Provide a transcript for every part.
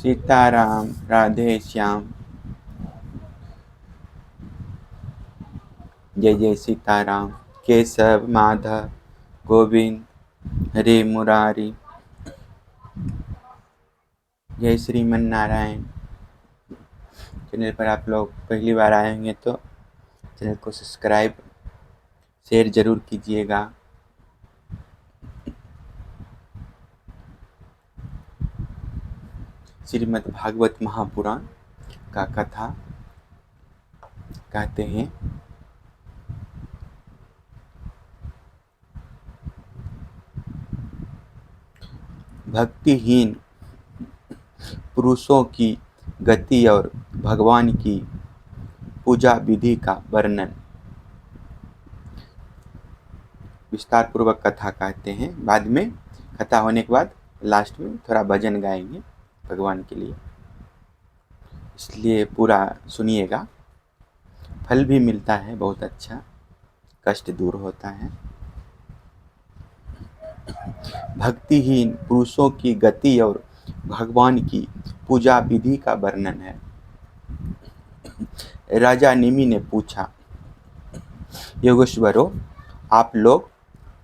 सीताराम राधे श्याम। जय जय सीताराम। केशव माधव गोविंद हरे मुरारी। जय श्रीमन नारायण। चैनल पर आप लोग पहली बार आए होंगे तो चैनल को सब्सक्राइब शेयर जरूर कीजिएगा। श्रीमद् भागवत महापुराण का कथा कहते हैं। भक्तिहीन पुरुषों की गति और भगवान की पूजा विधि का वर्णन। विस्तार पूर्वक कथा कहते हैं। बाद में कथा होने के बाद लास्ट में थोड़ा भजन गाएंगे भगवान के लिए, इसलिए पूरा सुनिएगा। फल भी मिलता है बहुत अच्छा, कष्ट दूर होता है। भक्तिहीन पुरुषों की गति और भगवान की पूजा विधि का वर्णन है। राजा निमि ने पूछा, योगेश्वरों, आप लोग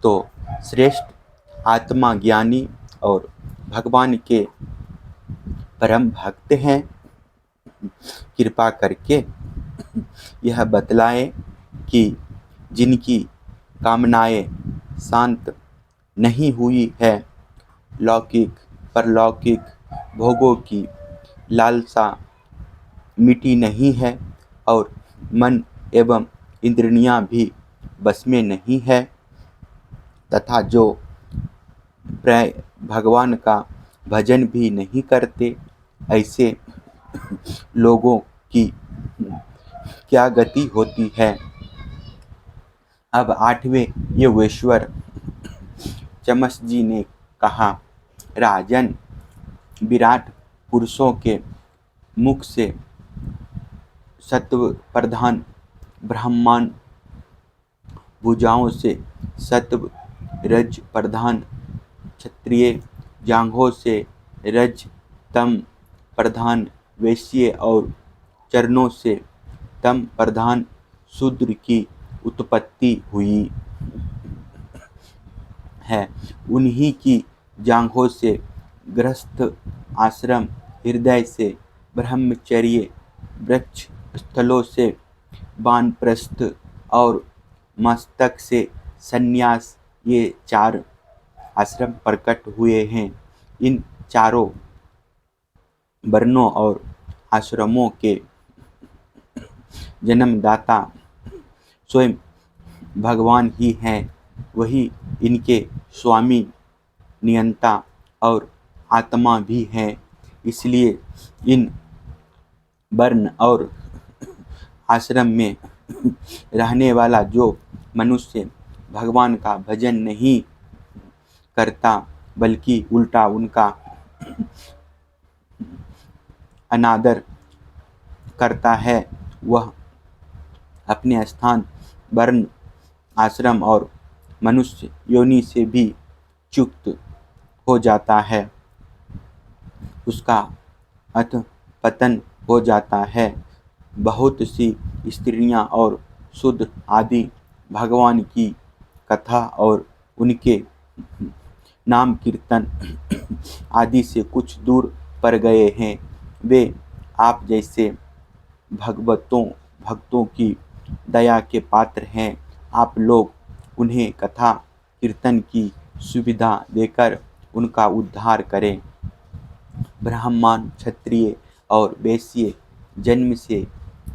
तो श्रेष्ठ आत्मा ज्ञानी और भगवान के परम भक्त हैं। कृपा करके यह बतलाएं कि जिनकी कामनाएं शांत नहीं हुई है, लौकिक परलौकिक भोगों की लालसा मिटी नहीं है और मन एवं इंद्रियां भी बस में नहीं है, तथा जो प्राय भगवान का भजन भी नहीं करते, ऐसे लोगों की क्या गति होती है। अब 8वें योगेश्वर चमस जी ने कहा, राजन, विराट पुरुषों के मुख से सत्व प्रधान ब्राह्मण, भुजाओं से सत्व रज प्रधान क्षत्रिय, जांघों से रज तम प्रधान वैश्य और चरणों से तम प्रधान शूद्र की उत्पत्ति हुई है। उन्हीं की जांघों से गृहस्थ आश्रम, हृदय से ब्रह्मचर्य, वृक्ष स्थलों से वानप्रस्थ और मस्तक से संन्यास, ये 4 आश्रम प्रकट हुए हैं। इन चारों वर्णों और आश्रमों के जन्मदाता स्वयं भगवान ही हैं। वही इनके स्वामी, नियंता और आत्मा भी हैं। इसलिए इन वर्ण और आश्रम में रहने वाला जो मनुष्य भगवान का भजन नहीं करता, बल्कि उल्टा उनका अनादर करता है, वह अपने स्थान, वर्ण, आश्रम और मनुष्य योनि से भी च्युत हो जाता है। उसका अधःपतन हो जाता है। बहुत सी स्त्रियां और शूद्र आदि भगवान की कथा और उनके नाम कीर्तन आदि से कुछ दूर पर गए हैं। वे आप जैसे भक्तों की दया के पात्र हैं। आप लोग उन्हें कथा कीर्तन की सुविधा देकर उनका उद्धार करें। ब्राह्मण, क्षत्रिय और वैश्य जन्म से,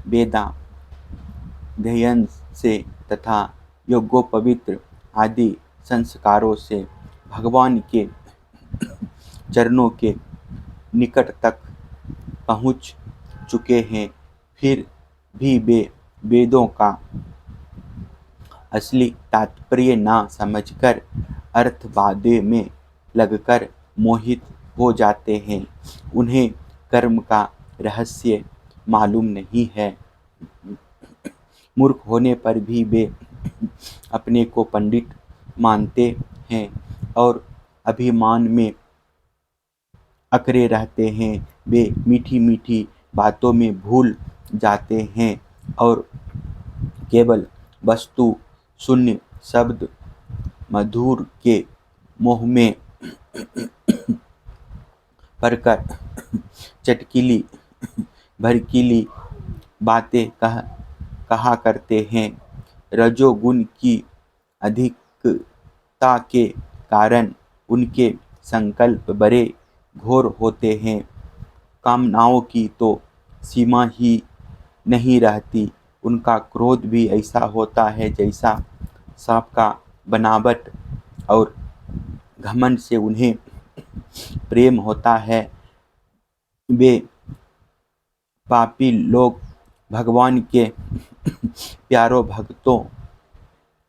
वेदाध्ययन से तथा यज्ञोपवीत आदि संस्कारों से भगवान के चरणों के निकट तक पहुँच चुके हैं। फिर भी वे वेदों का असली तात्पर्य ना समझकर अर्थवादे में लगकर मोहित हो जाते हैं। उन्हें कर्म का रहस्य मालूम नहीं है। मूर्ख होने पर भी वे अपने को पंडित मानते हैं और अभिमान में अकड़े रहते हैं। वे मीठी मीठी बातों में भूल जाते हैं और केवल वस्तु शून्य शब्द मधुर के मोह में पड़कर चटकीली भड़कीली बातें कहा करते हैं। रजोगुण की अधिकता के कारण उनके संकल्प बड़े घोर होते हैं। कामनाओं की तो सीमा ही नहीं रहती। उनका क्रोध भी ऐसा होता है जैसा सांप का बनावट, और घमंड से उन्हें प्रेम होता है। वे पापी लोग भगवान के प्यारों भक्तों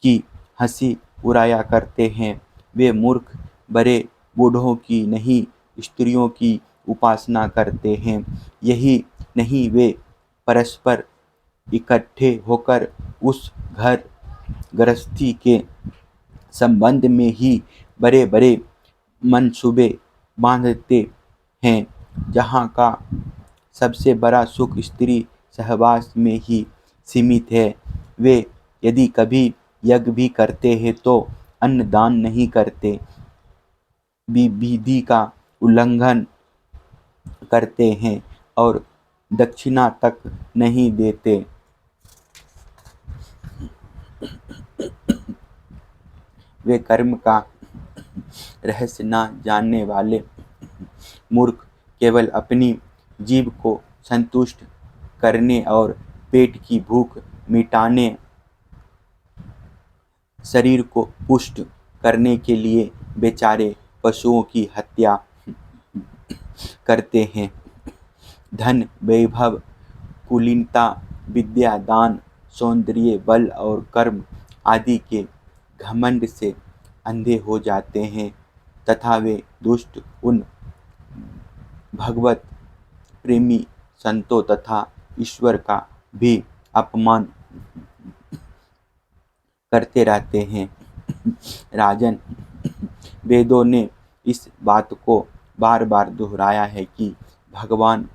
की हंसी उड़ाया करते हैं। वे मूर्ख बड़े बूढ़ों की नहीं, स्त्रियों की उपासना करते हैं। यही नहीं, वे परस्पर इकट्ठे होकर उस घर गृहस्थी के संबंध में ही बड़े बड़े मंसूबे बांधते हैं, जहाँ का सबसे बड़ा सुख स्त्री सहवास में ही सीमित है। वे यदि कभी यज्ञ भी करते हैं तो अन्न दान नहीं करते, विधि का उल्लंघन करते हैं और दक्षिणा तक नहीं देते। वे कर्म का रहस्य न जानने वाले मूर्ख केवल अपनी जीभ को संतुष्ट करने और पेट की भूख मिटाने, शरीर को पुष्ट करने के लिए बेचारे पशुओं की हत्या करते हैं। धन, वैभव, कुलीनता, विद्या, दान, सौंदर्य, बल और कर्म आदि के घमंड से अंधे हो जाते हैं तथा वे दुष्ट उन भगवत प्रेमी संतों तथा ईश्वर का भी अपमान करते रहते हैं। राजन, वेदों ने इस बात को बार बार दोहराया है कि भगवान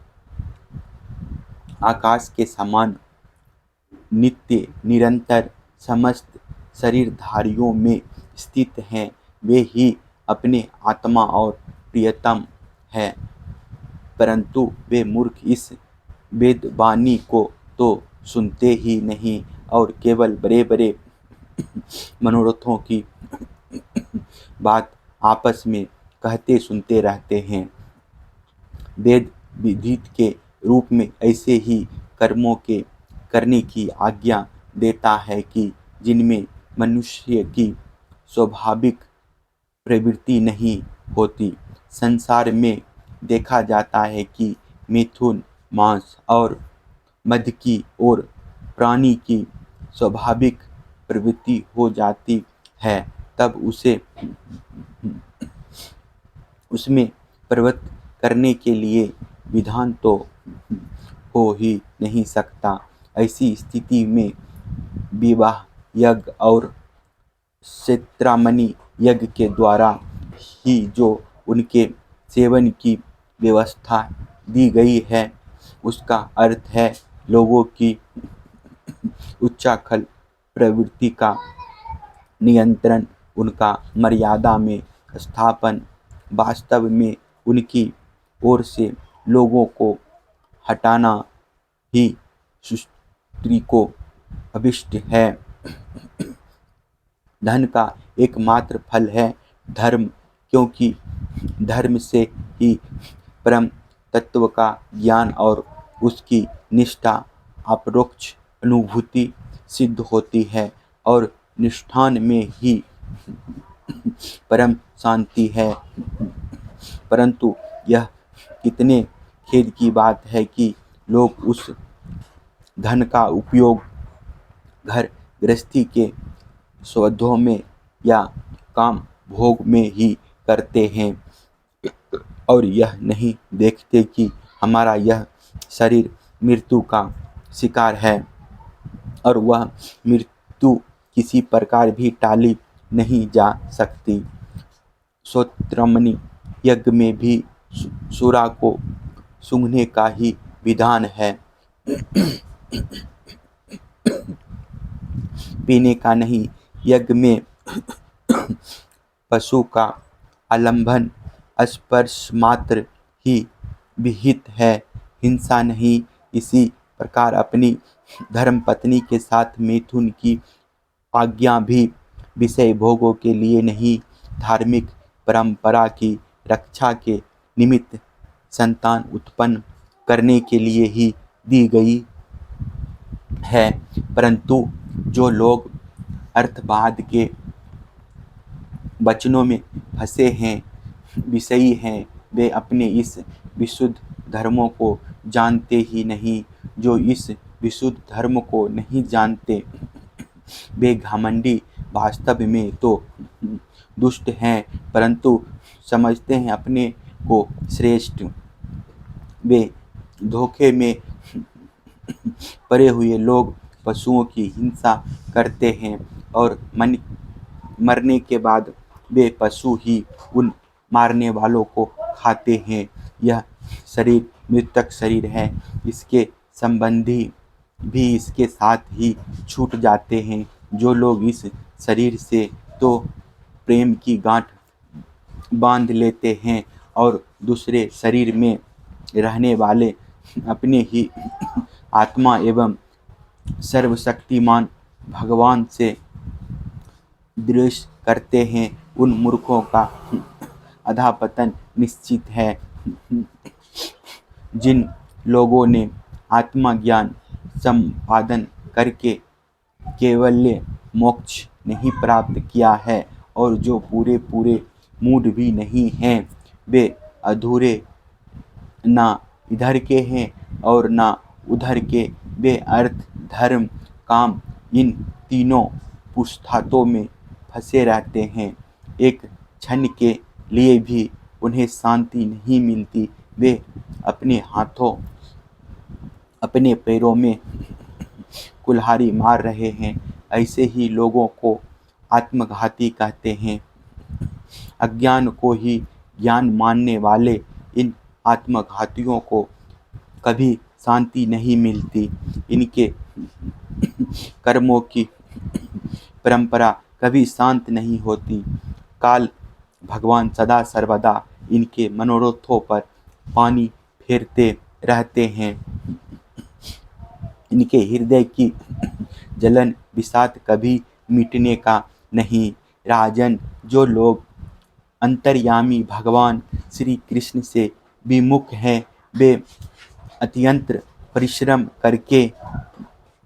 आकाश के समान नित्य निरंतर समस्त शरीरधारियों में स्थित हैं। वे ही अपने आत्मा और प्रियतम है, परंतु वे मूर्ख इस वेदवाणी को तो सुनते ही नहीं और केवल बड़े बड़े मनोरथों की बात आपस में कहते सुनते रहते हैं। वेद विधित के रूप में ऐसे ही कर्मों के करने की आज्ञा देता है कि जिनमें मनुष्य की स्वाभाविक प्रवृत्ति नहीं होती। संसार में देखा जाता है कि मिथुन, मांस और मद की ओर प्राणी की स्वाभाविक प्रवृत्ति हो जाती है, तब उसे उसमें प्रवृत्त करने के लिए विधान तो हो ही नहीं सकता। ऐसी स्थिति में विवाह यज्ञ और क्षेत्रामणि यज्ञ के द्वारा ही जो उनके सेवन की व्यवस्था दी गई है, उसका अर्थ है लोगों की उच्छृंखल प्रवृत्ति का नियंत्रण, उनका मर्यादा में स्थापन। वास्तव में उनकी ओर से लोगों को हटाना ही सृष्टि को अभिष्ट है। धन का एकमात्र फल है धर्म, क्योंकि धर्म से ही परम तत्व का ज्ञान और उसकी निष्ठा अपरोक्ष अनुभूति सिद्ध होती है और निष्ठान में ही परम शांति है। परंतु यह कितने खेद की बात है कि लोग उस धन का उपयोग घर गृहस्थी के सौदों में या काम भोग में ही करते हैं और यह नहीं देखते कि हमारा यह शरीर मृत्यु का शिकार है और वह मृत्यु किसी प्रकार भी टाली नहीं जा सकती। श्रोत्रमणि यज्ञ में भी सुरा को सूंघने का ही विधान है, पीने का नहीं। यज्ञ में पशु का आलंबन स्पर्श मात्र ही विहित है, हिंसा नहीं। इसी प्रकार अपनी धर्मपत्नी के साथ मैथुन की आज्ञा भी विषय भोगों के लिए नहीं, धार्मिक परंपरा की रक्षा के निमित्त संतान उत्पन्न करने के लिए ही दी गई है। परंतु जो लोग अर्थवाद के वचनों में फंसे हैं, विषयी हैं, वे अपने इस विशुद्ध धर्मों को जानते ही नहीं। जो इस विशुद्ध धर्म को नहीं जानते, वे घमंडी वास्तव में तो दुष्ट हैं, परंतु समझते हैं अपने को श्रेष्ठ। वे धोखे में पड़े हुए लोग पशुओं की हिंसा करते हैं और मरने के बाद वे पशु ही उन मारने वालों को खाते हैं। यह शरीर मृतक शरीर है, इसके संबंधी भी इसके साथ ही छूट जाते हैं। जो लोग इस शरीर से तो प्रेम की गांठ बांध लेते हैं और दूसरे शरीर में रहने वाले अपने ही आत्मा एवं सर्वशक्तिमान भगवान से द्वेष करते हैं, उन मूर्खों का अधःपतन निश्चित है। जिन लोगों ने आत्मज्ञान संपादन करके केवल मोक्ष नहीं प्राप्त किया है और जो पूरे मूड भी नहीं हैं, वे अधूरे ना इधर के हैं और ना उधर के। वे अर्थ धर्म काम इन तीनों पुरुषार्थों में फंसे रहते हैं। एक क्षण के लिए भी उन्हें शांति नहीं मिलती। वे अपने हाथों अपने पैरों में कुल्हाड़ी मार रहे हैं। ऐसे ही लोगों को आत्मघाती कहते हैं। अज्ञान को ही ज्ञान मानने वाले इन आत्मघातियों को कभी शांति नहीं मिलती। इनके कर्मों की परंपरा कभी शांत नहीं होती। काल भगवान सदा सर्वदा इनके मनोरथों पर पानी फेरते रहते हैं। इनके हृदय की जलन विषाद कभी मिटने का नहीं। राजन, जो लोग अंतर्यामी भगवान श्री कृष्ण से विमुख हैं, वे अत्यंत परिश्रम करके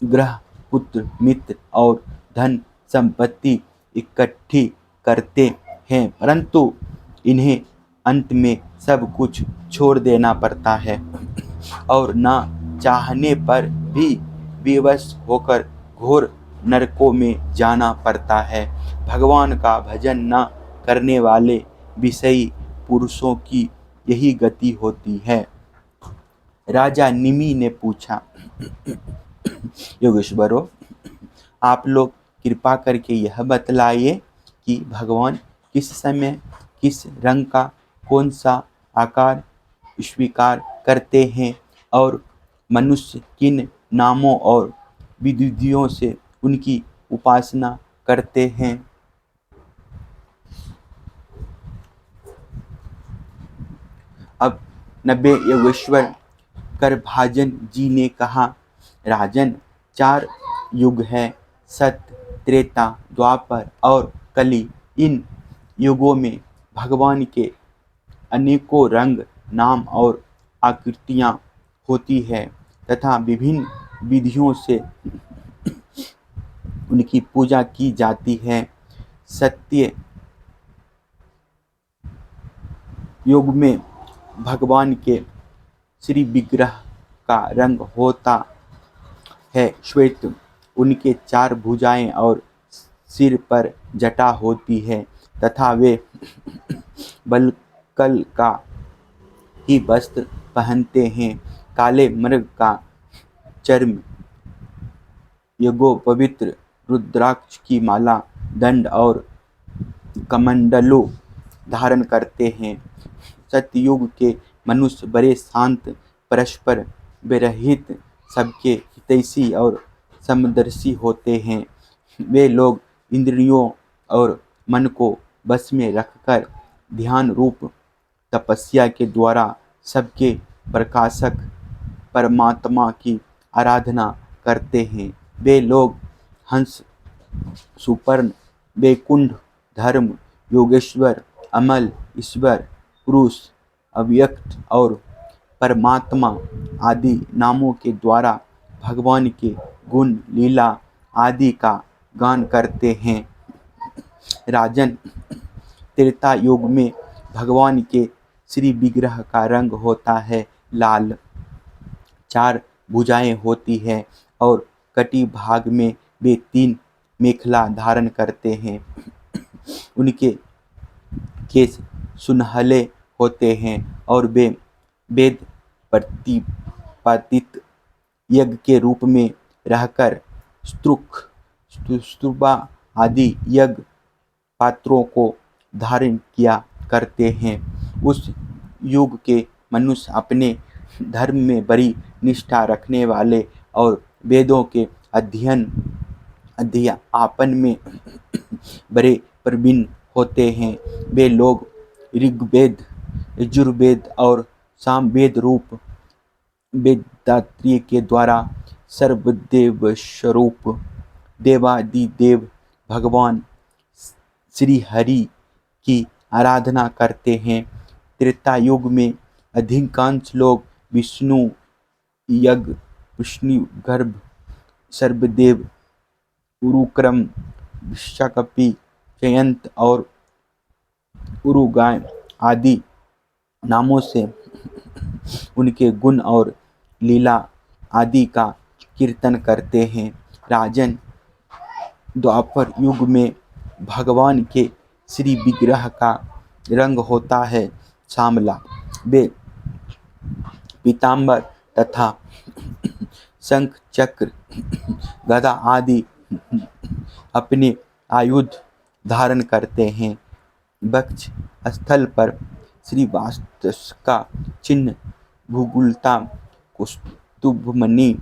ग्रह पुत्र मित्र और धन संपत्ति इकट्ठी करते हैं, परंतु इन्हें अंत में सब कुछ छोड़ देना पड़ता है और ना चाहने पर भी विवश होकर घोर नरकों में जाना पड़ता है। भगवान का भजन न करने वाले विषयी पुरुषों की यही गति होती है। राजा निमि ने पूछा, योगेश्वरों, आप लोग कृपा करके यह बतलाइए कि भगवान किस समय किस रंग का कौन सा आकार स्वीकार करते हैं और मनुष्य किन नामों और विधियों से उनकी उपासना करते हैं। अब 90 योगेश्वर करभाजन जी ने कहा, राजन, 4 युग है, सत्य, त्रेता, द्वापर और कली। इन युगों में भगवान के अनेकों रंग, नाम और आकृतियाँ होती है तथा विभिन्न विधियों से उनकी पूजा की जाती है। सत्य युग में भगवान के श्री विग्रह का रंग होता है श्वेत, उनके 4 भुजाएं और सिर पर जटा होती है तथा वे बलकल का ही वस्त्र पहनते हैं। काले मृग का चर्म, यज्ञोपवित्र रुद्राक्ष की माला, दंड और कमंडलू धारण करते हैं। सतयुग के मनुष्य बड़े शांत, परस्पर विरहित, सबके हितैषी और समदर्शी होते हैं। वे लोग इंद्रियों और मन को बस में रखकर ध्यान रूप तपस्या के द्वारा सबके प्रकाशक परमात्मा की आराधना करते हैं। वे लोग हंस, सुपर्ण, वैकुंठ, धर्म, योगेश्वर, अमल, ईश्वर, पुरुष, अव्यक्त और परमात्मा आदि नामों के द्वारा भगवान के गुण, लीला आदि का गान करते हैं। राजन, त्रेता युग में भगवान के श्री विग्रह का रंग होता है लाल, 4 भुजाएं होती है और कटी भाग में वे 3 मेखला धारण करते हैं। उनके केश सुनहले होते हैं और वे वेद प्रतिपादित यज्ञ के रूप में रहकर स्तुक, स्तुबा आदि यज्ञ पात्रों को धारण किया करते हैं। उस युग के मनुष्य अपने धर्म में बड़ी निष्ठा रखने वाले और वेदों के अध्यापन में बड़े प्रवीण होते हैं। वे लोग ऋग्वेद, यजुर्वेद और सामवेद रूप वेदात्रीय के द्वारा सर्वदेव स्वरूप देवादिदेव भगवान श्री हरि की आराधना करते हैं। त्रेता युग में अधिकांश लोग विष्णु यज्ञ, विष्णु गर्भ, सर्वदेव, उरुक्रम, विशाकपि, जयंत और उरुगाय आदि नामों से उनके गुण और लीला आदि का कीर्तन करते हैं। राजन, द्वापर युग में भगवान के श्री विग्रह का रंग होता है श्यामला। वे पीताम्बर तथा शंख, चक्र, गदा आदि अपने आयुध धारण करते हैं। वक्ष स्थल पर श्रीवास्तव का चिन्ह, भूगुलता, कौस्तुभमणि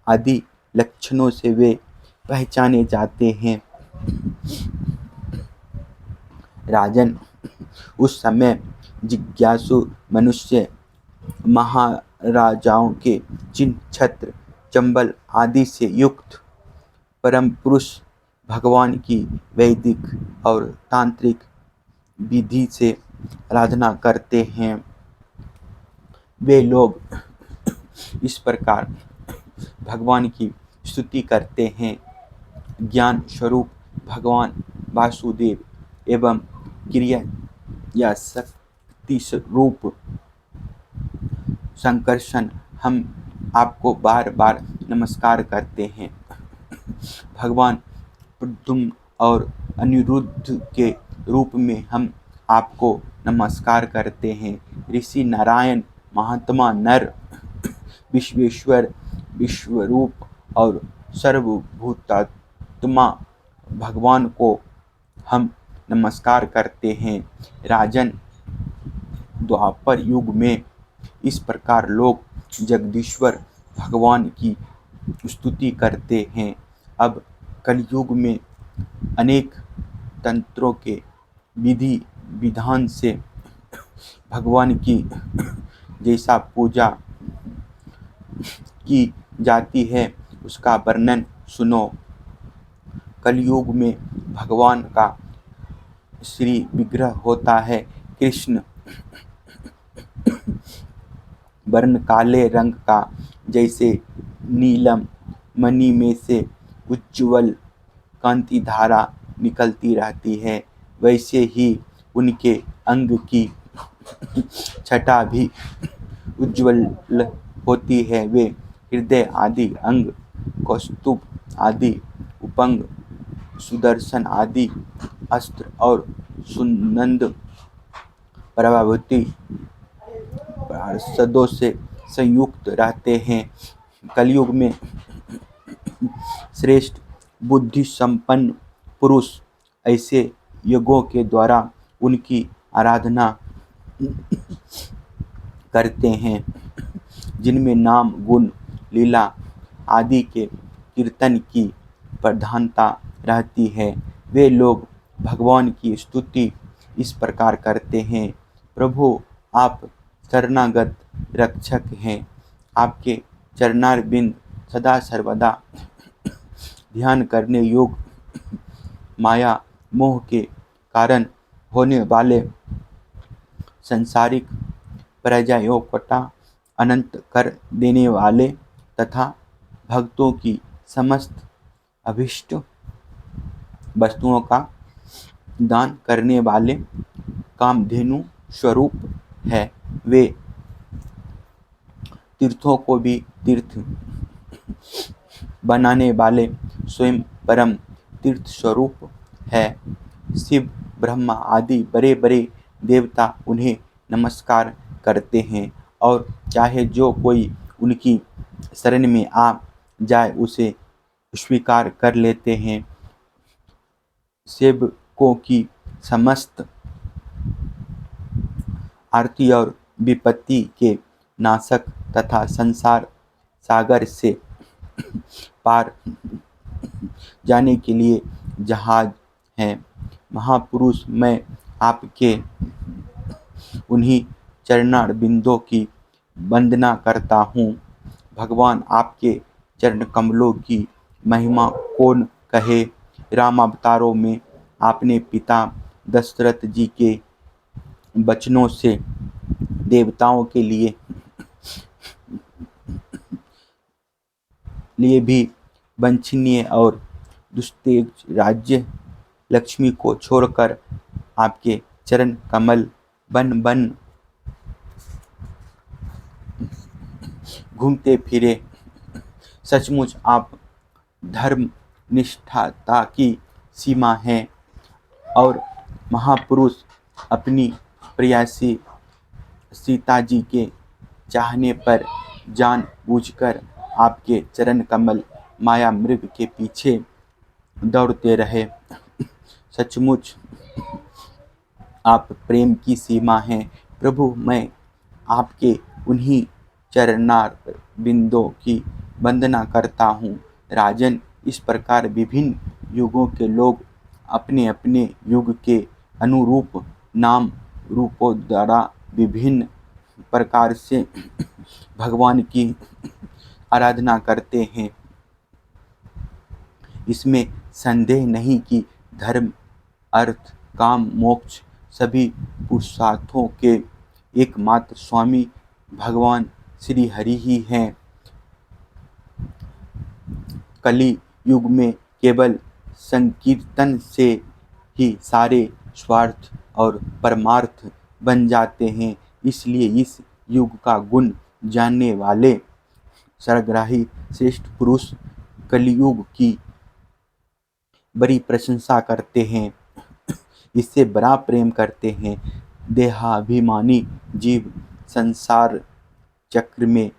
आदि लक्षणों से वे पहचाने जाते हैं। राजन, उस समय जिज्ञासु मनुष्य महाराजाओं के चिन्ह, छत्र, चंबल आदि से युक्त परम पुरुष भगवान की वैदिक और तांत्रिक विधि से आराधना करते हैं। वे लोग इस प्रकार भगवान की स्तुति करते हैं। ज्ञान स्वरूप भगवान वासुदेव एवं क्रिया या शक्ति स्वरूप संकर्षण, हम आपको बार बार नमस्कार करते हैं। भगवान प्रद्युम्न और अनिरुद्ध के रूप में हम आपको नमस्कार करते हैं। ऋषि नारायण, महात्मा नर, विश्वेश्वर, विश्वरूप और सर्वभूतात्मा भगवान को हम नमस्कार करते हैं। राजन, द्वापर युग में इस प्रकार लोग जगदीश्वर भगवान की स्तुति करते हैं। अब कलयुग में अनेक तंत्रों के विधि विधान से भगवान की जैसा पूजा की जाती है उसका वर्णन सुनो। कलयुग में भगवान का श्री विग्रह होता है कृष्ण, वर्ण काले रंग का, जैसे नीलम मणि में से उज्ज्वल कांति धारा निकलती रहती है, वैसे ही उनके अंग की छटा भी उज्ज्वल होती है। वे हृदय आदि अंग, कौस्तुभ आदि उपंग, सुदर्शन आदि अस्त्र और सुनंद प्रभावती पार्षदों से संयुक्त रहते हैं। कलयुग में श्रेष्ठ बुद्धि संपन्न पुरुष ऐसे यज्ञों के द्वारा उनकी आराधना करते हैं, जिनमें नाम, गुण, लीला आदि के कीर्तन की प्रधानता रहती है। वे लोग भगवान की स्तुति इस प्रकार करते हैं: प्रभु, आप शरणागत रक्षक हैं। आपके चरणारविंद सदा सर्वदा ध्यान करने योग्य, माया मोह के कारण होने वाले संसारिक प्रजाओं का अनंत कर देने वाले तथा भक्तों की समस्त अभिष्ट वस्तुओं का दान करने वाले कामधेनु स्वरूप है। वे तीर्थों को भी तीर्थ बनाने वाले स्वयं परम तीर्थ स्वरूप है। शिव, ब्रह्मा आदि बड़े बड़े देवता उन्हें नमस्कार करते हैं और चाहे जो कोई उनकी शरण में आ जाए उसे स्वीकार कर लेते हैं। सेवकों की समस्त आरती और विपत्ति के नाशक तथा संसार सागर से पार जाने के लिए जहाज हैं। महापुरुष, मैं आपके उन्हीं चरणारविंदों की वंदना करता हूँ। भगवान, आपके चरण कमलों की महिमा कौन कहे। राम अवतारों में आपने पिता दशरथ जी के वचनों से देवताओं के लिए भी वांछनीय और दुस्तेज राज्य लक्ष्मी को छोड़कर आपके चरण कमल बन बन घूमते फिरे। सचमुच आप धर्म निष्ठता की सीमा हैं और महापुरुष अपनी प्रेयसी सीता जी के चाहने पर जानबूझकर आपके चरण कमल माया मृग के पीछे दौड़ते रहे। सचमुच आप प्रेम की सीमा हैं। प्रभु, मैं आपके उन्हीं चरणारविंदों की वंदना करता हूँ। राजन, इस प्रकार विभिन्न युगों के लोग अपने अपने युग के अनुरूप नाम रूपों द्वारा विभिन्न प्रकार से भगवान की आराधना करते हैं। इसमें संदेह नहीं कि धर्म, अर्थ, काम, मोक्ष सभी पुरुषार्थों के एकमात्र स्वामी भगवान श्री हरि ही हैं। कलि युग में केवल संकीर्तन से ही सारे स्वार्थ और परमार्थ बन जाते हैं। इसलिए इस युग का गुण जानने वाले सरग्राही श्रेष्ठ पुरुष कलियुग की बड़ी प्रशंसा करते हैं, इससे बड़ा प्रेम करते हैं। देहाभिमानी जीव संसार चक्र में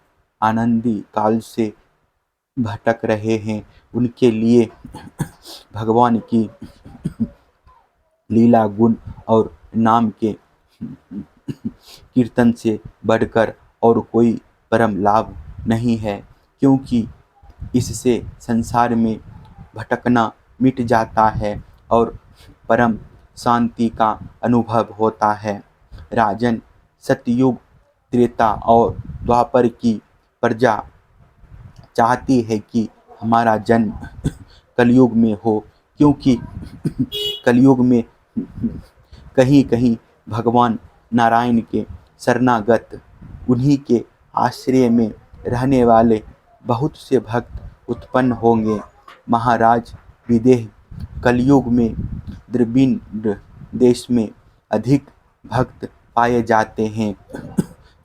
आनंदी काल से भटक रहे हैं। उनके लिए भगवान की लीला, गुण और नाम के कीर्तन से बढ़कर और कोई परम लाभ नहीं है, क्योंकि इससे संसार में भटकना मिट जाता है और परम शांति का अनुभव होता है। राजन, सतयुग, त्रेता और द्वापर की प्रजा चाहती है कि हमारा जन्म कलयुग में हो, क्योंकि कलयुग में कहीं कहीं भगवान नारायण के शरणागत, उन्हीं के आश्रय में रहने वाले बहुत से भक्त उत्पन्न होंगे। महाराज विदेह, कलयुग में द्रविड़ देश में अधिक भक्त पाए जाते हैं,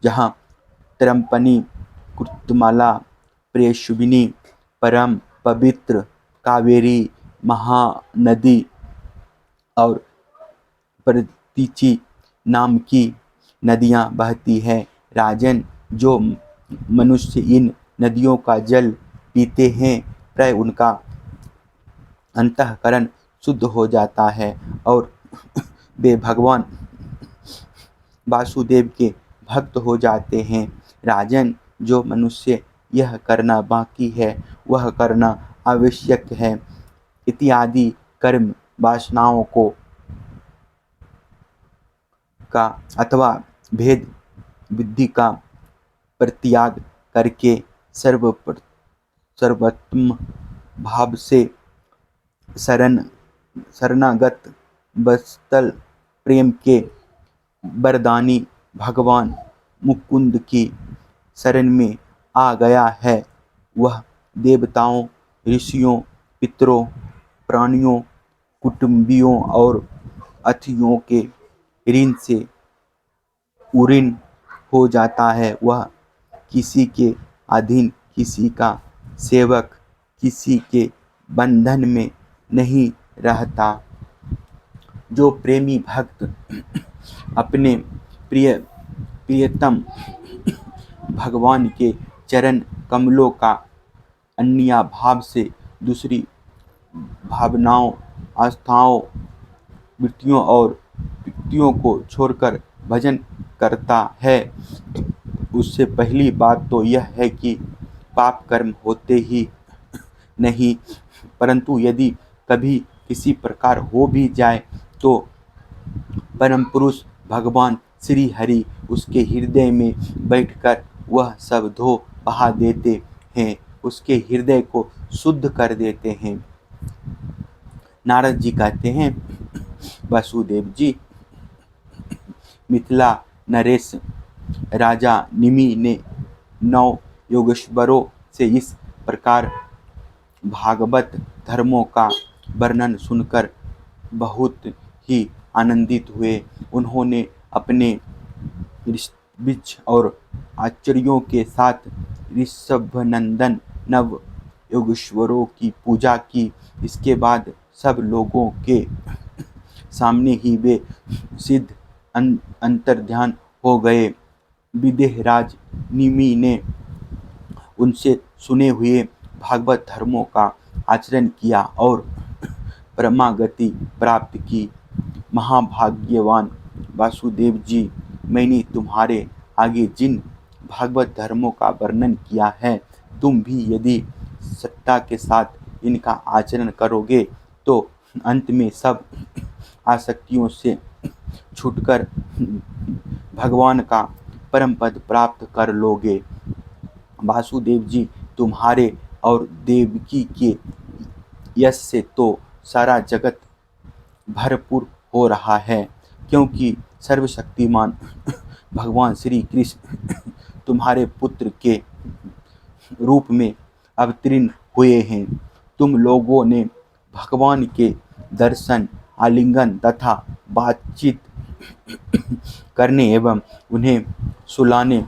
जहाँ तरपनी, कृतमाला, प्रेषविनी, परम पवित्र कावेरी महानदी और प्रतीचि नाम की नदियाँ बहती हैं। राजन, जो मनुष्य इन नदियों का जल पीते हैं, प्राय उनका अंतःकरण शुद्ध हो जाता है और वे भगवान वासुदेव के भक्त हो जाते हैं। राजन, जो मनुष्य यह करना बाकी है वह करना आवश्यक है इत्यादि कर्म वासनाओं को का अथवा भेद बुद्धि का परित्याग करके सर्वोत्तम भाव से शरणागत वत्सल प्रेम के वरदानी भगवान मुकुंद की शरण में आ गया है। वह देवताओं, ऋषियों, पितरों, प्राणियों, कुटुंबियों और अतिथियों के ऋण से उऋण हो जाता है। वह किसी के अधीन, किसी का सेवक, किसी के बंधन में नहीं रहता। जो प्रेमी भक्त अपने प्रियतम भगवान के चरण कमलों का अन्य भाव से दूसरी भावनाओं, आस्थाओं, वृत्तियों और युक्तियों को छोड़कर भजन करता है, उससे पहली बात तो यह है कि पाप कर्म होते ही नहीं, परंतु यदि कभी किसी प्रकार हो भी जाए तो परम पुरुष भगवान श्री हरि उसके हृदय में बैठकर वह सब धो बहा देते हैं, उसके हृदय को शुद्ध कर देते हैं। नारद जी कहते हैं, वासुदेव जी, मिथिला नरेश राजा निमि ने 9 योगेश्वरों से इस प्रकार भागवत धर्मों का वर्णन सुनकर बहुत ही आनंदित हुए। उन्होंने अपने ऋषिवृक्ष और आचार्यों के साथ ऋषभनंदन नव योगेश्वरों की पूजा की। इसके बाद सब लोगों के सामने ही वे सिद्ध अंतर्ध्यान हो गए। विदेहराज निमि ने उनसे सुने हुए भागवत धर्मों का आचरण किया और परमागति प्राप्त की। महाभाग्यवान वासुदेव जी, मैंने तुम्हारे आगे जिन भागवत धर्मों का वर्णन किया है, तुम भी यदि श्रद्धा के साथ इनका आचरण करोगे तो अंत में सब आसक्तियों से छूटकर भगवान का परम पद प्राप्त कर लोगे। वासुदेव जी, तुम्हारे और देवकी के यश से तो सारा जगत भरपूर हो रहा है, क्योंकि सर्वशक्तिमान भगवान श्री कृष्ण तुम्हारे पुत्र के रूप में अवतीर्ण हुए हैं। तुम लोगों ने भगवान के दर्शन, आलिंगन तथा बातचीत करने एवं उन्हें सुलाने,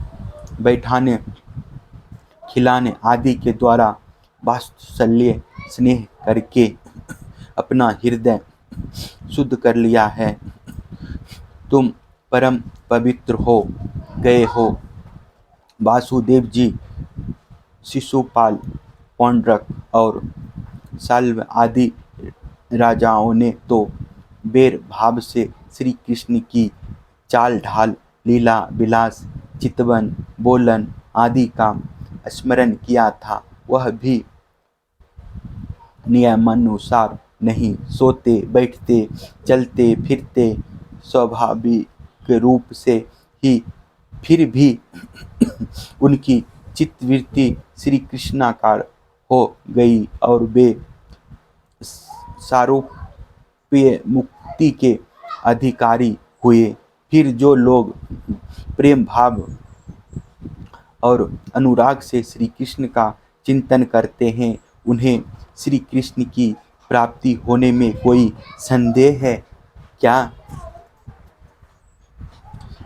बैठाने, खिलाने आदि के द्वारा वात्सल्य स्नेह करके अपना हृदय शुद्ध कर लिया है। तुम परम पवित्र हो गए हो। वासुदेव जी, शिशुपाल, पौंड्रक और साल्व आदि राजाओं ने तो बैर भाव से श्री कृष्ण की चाल ढाल, लीला विलास, चितवन, बोलन आदि का स्मरण किया था। वह भी नियमानुसार नहीं, सोते, बैठते, चलते फिरते स्वाभाविक रूप से ही, फिर भी उनकी चित्तवृत्ति श्री कृष्णाकार हो गई और वे सारूप्य मुक्ति के अधिकारी हुए। फिर जो लोग प्रेम भाव और अनुराग से श्री कृष्ण का चिंतन करते हैं, उन्हें श्री कृष्ण की प्राप्ति होने में कोई संदेह है क्या?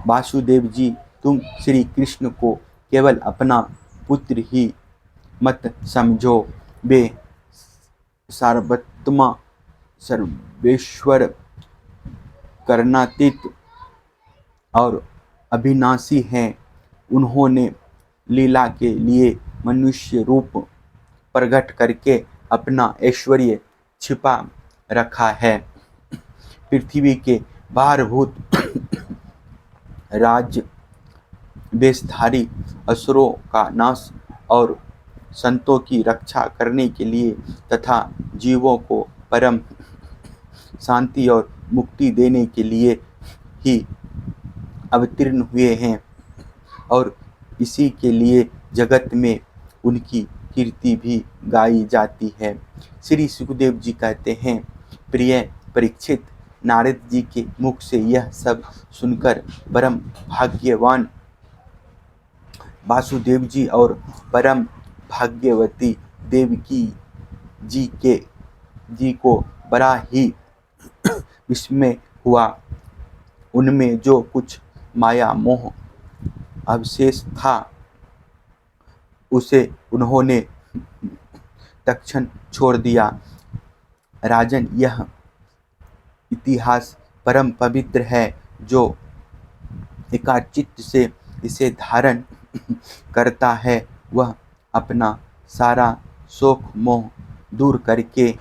वासुदेव जी, तुम श्री कृष्ण को केवल अपना पुत्र ही मत समझो, वे सर्वोत्तम, सर्वेश्वर, करणातीत और अविनाशी हैं। उन्होंने लीला के लिए मनुष्य रूप प्रकट करके अपना ऐश्वर्य छिपा रखा है। पृथ्वी के बाहरभूत राज्य वेशधारी असुरों का नाश और संतों की रक्षा करने के लिए तथा जीवों को परम शांति और मुक्ति देने के लिए ही अवतीर्ण हुए हैं और इसी के लिए जगत में उनकी कीर्ति भी गाई जाती है। श्री सुखदेव जी कहते हैं, प्रिय परीक्षित, नारद जी के मुख से यह सब सुनकर परम भाग्यवान वासुदेव जी और परम भाग्यवती देवकी जी को बड़ा ही विस्मय हुआ। उनमें जो कुछ माया मोह अवशेष था उसे उन्होंने तत्क्षण छोड़ दिया। राजन, यह इतिहास परम पवित्र है। जो एकाचित्त से इसे धारण करता है वह अपना सारा शोक मोह दूर करके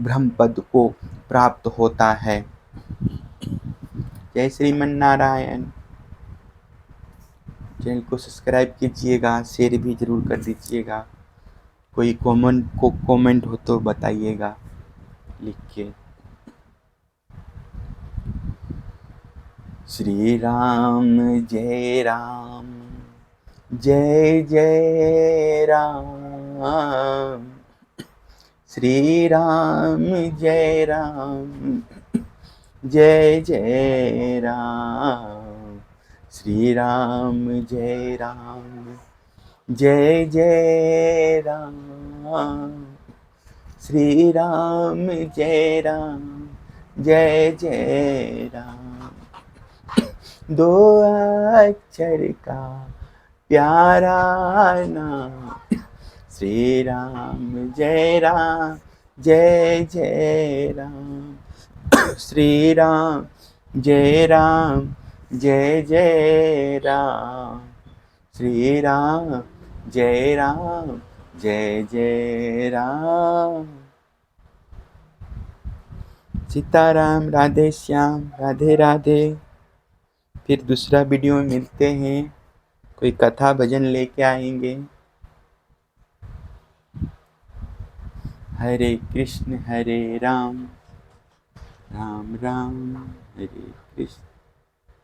ब्रह्म पद को प्राप्त होता है। जय श्रीमन नारायण। चैनल को सब्सक्राइब कीजिएगा, शेयर भी जरूर कर दीजिएगा। कोई कमेंट हो तो बताइएगा लिख के। श्री राम जय राम, जय जय राम। श्री राम जय राम, जय जय राम। श्री राम जय राम, जय जय राम। श्री राम जय राम, जय जय राम। दो अक्षर का प्यारा नाम, श्री राम जय राम, जय जय राम। श्री राम जय राम, जय जय राम। श्री राम जय राम, जय जय राम। सीताराम, राधे श्याम, राधे राधे। फिर दूसरा वीडियो में मिलते हैं। कोई कथा भजन लेके आएंगे। हरे कृष्ण हरे राम, राम राम हरे कृष्ण।